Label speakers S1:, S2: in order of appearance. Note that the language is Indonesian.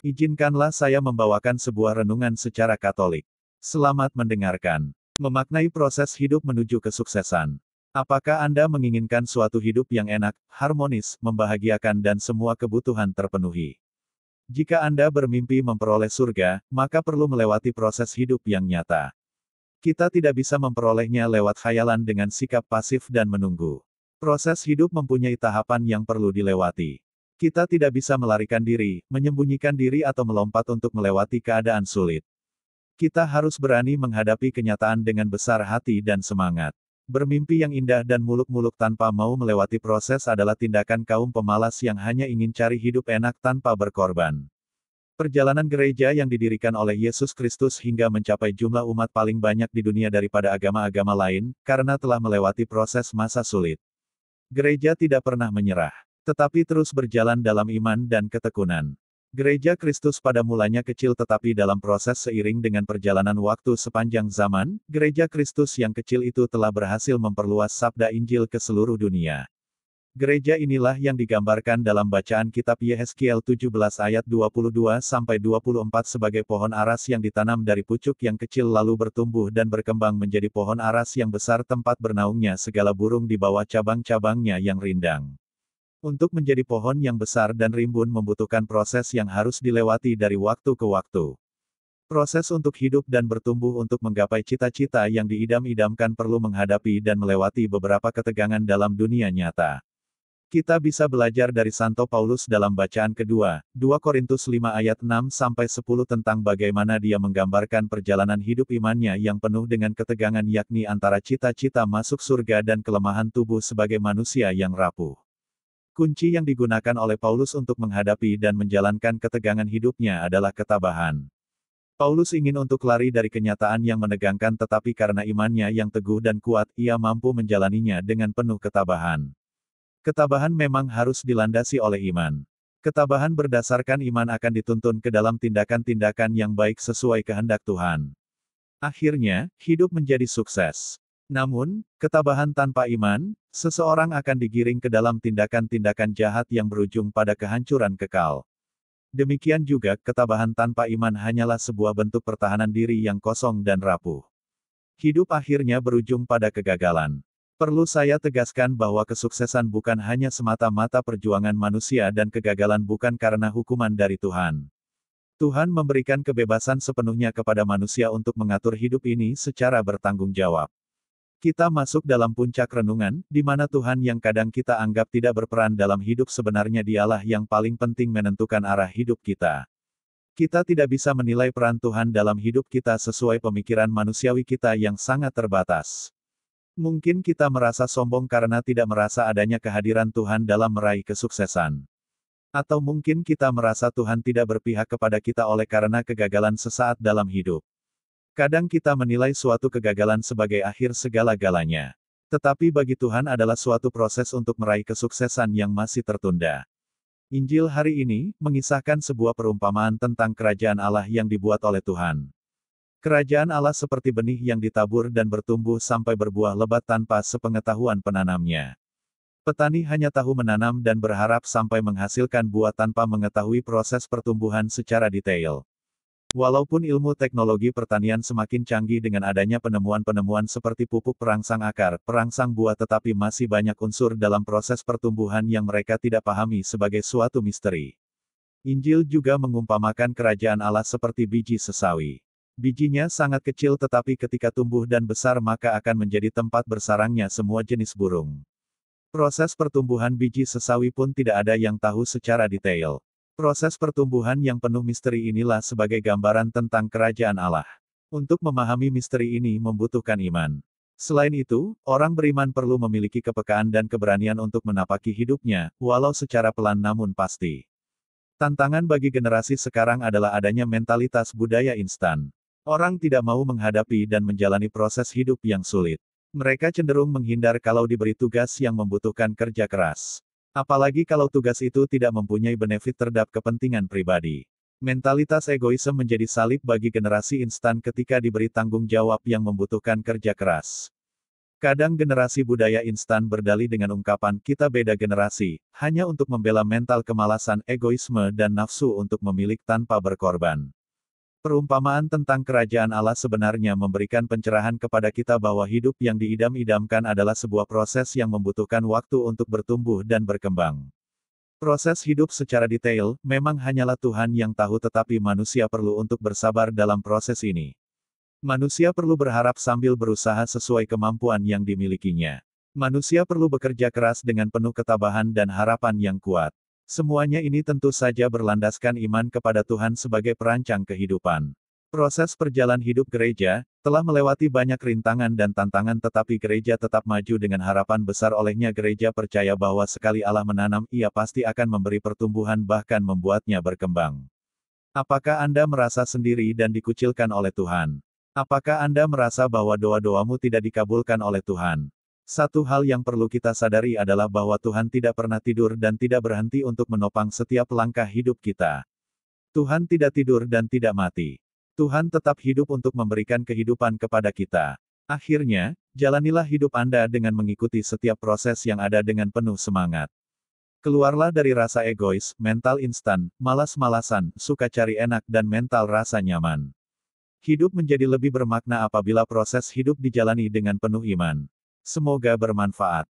S1: Izinkanlah saya membawakan sebuah renungan secara Katolik. Selamat mendengarkan. Memaknai proses hidup menuju kesuksesan. Apakah Anda menginginkan suatu hidup yang enak, harmonis, membahagiakan dan semua kebutuhan terpenuhi? Jika Anda bermimpi memperoleh surga, maka perlu melewati proses hidup yang nyata. Kita tidak bisa memperolehnya lewat khayalan dengan sikap pasif dan menunggu. Proses hidup mempunyai tahapan yang perlu dilewati. Kita tidak bisa melarikan diri, menyembunyikan diri atau melompat untuk melewati keadaan sulit. Kita harus berani menghadapi kenyataan dengan besar hati dan semangat. Bermimpi yang indah dan muluk-muluk tanpa mau melewati proses adalah tindakan kaum pemalas yang hanya ingin cari hidup enak tanpa berkorban. Perjalanan gereja yang didirikan oleh Yesus Kristus hingga mencapai jumlah umat paling banyak di dunia daripada agama-agama lain, karena telah melewati proses masa sulit. Gereja tidak pernah menyerah, tetapi terus berjalan dalam iman dan ketekunan. Gereja Kristus pada mulanya kecil tetapi dalam proses seiring dengan perjalanan waktu sepanjang zaman, Gereja Kristus yang kecil itu telah berhasil memperluas sabda Injil ke seluruh dunia. Gereja inilah yang digambarkan dalam bacaan kitab Yehezkiel 17 ayat 22-24 sebagai pohon aras yang ditanam dari pucuk yang kecil lalu bertumbuh dan berkembang menjadi pohon aras yang besar tempat bernaungnya segala burung di bawah cabang-cabangnya yang rindang. Untuk menjadi pohon yang besar dan rimbun membutuhkan proses yang harus dilewati dari waktu ke waktu. Proses untuk hidup dan bertumbuh untuk menggapai cita-cita yang diidam-idamkan perlu menghadapi dan melewati beberapa ketegangan dalam dunia nyata. Kita bisa belajar dari Santo Paulus dalam bacaan kedua, 2 Korintus 5 ayat 6-10 tentang bagaimana dia menggambarkan perjalanan hidup imannya yang penuh dengan ketegangan yakni antara cita-cita masuk surga dan kelemahan tubuh sebagai manusia yang rapuh. Kunci yang digunakan oleh Paulus untuk menghadapi dan menjalankan ketegangan hidupnya adalah ketabahan. Paulus ingin untuk lari dari kenyataan yang menegangkan tetapi karena imannya yang teguh dan kuat, ia mampu menjalaninya dengan penuh ketabahan. Ketabahan memang harus dilandasi oleh iman. Ketabahan berdasarkan iman akan dituntun ke dalam tindakan-tindakan yang baik sesuai kehendak Tuhan. Akhirnya, hidup menjadi sukses. Namun, ketabahan tanpa iman, seseorang akan digiring ke dalam tindakan-tindakan jahat yang berujung pada kehancuran kekal. Demikian juga, ketabahan tanpa iman hanyalah sebuah bentuk pertahanan diri yang kosong dan rapuh. Hidup akhirnya berujung pada kegagalan. Perlu saya tegaskan bahwa kesuksesan bukan hanya semata-mata perjuangan manusia dan kegagalan bukan karena hukuman dari Tuhan. Tuhan memberikan kebebasan sepenuhnya kepada manusia untuk mengatur hidup ini secara bertanggung jawab. Kita masuk dalam puncak renungan, di mana Tuhan yang kadang kita anggap tidak berperan dalam hidup sebenarnya dialah yang paling penting menentukan arah hidup kita. Kita tidak bisa menilai peran Tuhan dalam hidup kita sesuai pemikiran manusiawi kita yang sangat terbatas. Mungkin kita merasa sombong karena tidak merasa adanya kehadiran Tuhan dalam meraih kesuksesan. Atau mungkin kita merasa Tuhan tidak berpihak kepada kita oleh karena kegagalan sesaat dalam hidup. Kadang kita menilai suatu kegagalan sebagai akhir segala-galanya. Tetapi bagi Tuhan adalah suatu proses untuk meraih kesuksesan yang masih tertunda. Injil hari ini mengisahkan sebuah perumpamaan tentang kerajaan Allah yang dibuat oleh Tuhan. Kerajaan Allah seperti benih yang ditabur dan bertumbuh sampai berbuah lebat tanpa sepengetahuan penanamnya. Petani hanya tahu menanam dan berharap sampai menghasilkan buah tanpa mengetahui proses pertumbuhan secara detail. Walaupun ilmu teknologi pertanian semakin canggih dengan adanya penemuan-penemuan seperti pupuk perangsang akar, perangsang buah tetapi masih banyak unsur dalam proses pertumbuhan yang mereka tidak pahami sebagai suatu misteri. Injil juga mengumpamakan kerajaan Allah seperti biji sesawi. Bijinya sangat kecil tetapi ketika tumbuh dan besar maka akan menjadi tempat bersarangnya semua jenis burung. Proses pertumbuhan biji sesawi pun tidak ada yang tahu secara detail. Proses pertumbuhan yang penuh misteri inilah sebagai gambaran tentang kerajaan Allah. Untuk memahami misteri ini membutuhkan iman. Selain itu, orang beriman perlu memiliki kepekaan dan keberanian untuk menapaki hidupnya, walau secara pelan namun pasti. Tantangan bagi generasi sekarang adalah adanya mentalitas budaya instan. Orang tidak mau menghadapi dan menjalani proses hidup yang sulit. Mereka cenderung menghindar kalau diberi tugas yang membutuhkan kerja keras. Apalagi kalau tugas itu tidak mempunyai benefit terhadap kepentingan pribadi. Mentalitas egoisme menjadi salib bagi generasi instan ketika diberi tanggung jawab yang membutuhkan kerja keras. Kadang generasi budaya instan berdalih dengan ungkapan "kita beda generasi", hanya untuk membela mental kemalasan, egoisme dan nafsu untuk memiliki tanpa berkorban. Perumpamaan tentang kerajaan Allah sebenarnya memberikan pencerahan kepada kita bahwa hidup yang diidam-idamkan adalah sebuah proses yang membutuhkan waktu untuk bertumbuh dan berkembang. Proses hidup secara detail, memang hanyalah Tuhan yang tahu, tetapi manusia perlu untuk bersabar dalam proses ini. Manusia perlu berharap sambil berusaha sesuai kemampuan yang dimilikinya. Manusia perlu bekerja keras dengan penuh ketabahan dan harapan yang kuat. Semuanya ini tentu saja berlandaskan iman kepada Tuhan sebagai perancang kehidupan. Proses perjalanan hidup gereja telah melewati banyak rintangan dan tantangan, tetapi gereja tetap maju dengan harapan besar. Olehnya gereja percaya bahwa sekali Allah menanam, Ia pasti akan memberi pertumbuhan, bahkan membuatnya berkembang. Apakah Anda merasa sendiri dan dikucilkan oleh Tuhan? Apakah Anda merasa bahwa doa-doamu tidak dikabulkan oleh Tuhan? Satu hal yang perlu kita sadari adalah bahwa Tuhan tidak pernah tidur dan tidak berhenti untuk menopang setiap langkah hidup kita. Tuhan tidak tidur dan tidak mati. Tuhan tetap hidup untuk memberikan kehidupan kepada kita. Akhirnya, jalanilah hidup Anda dengan mengikuti setiap proses yang ada dengan penuh semangat. Keluarlah dari rasa egois, mental instan, malas-malasan, suka cari enak dan mental rasa nyaman. Hidup menjadi lebih bermakna apabila proses hidup dijalani dengan penuh iman. Semoga bermanfaat.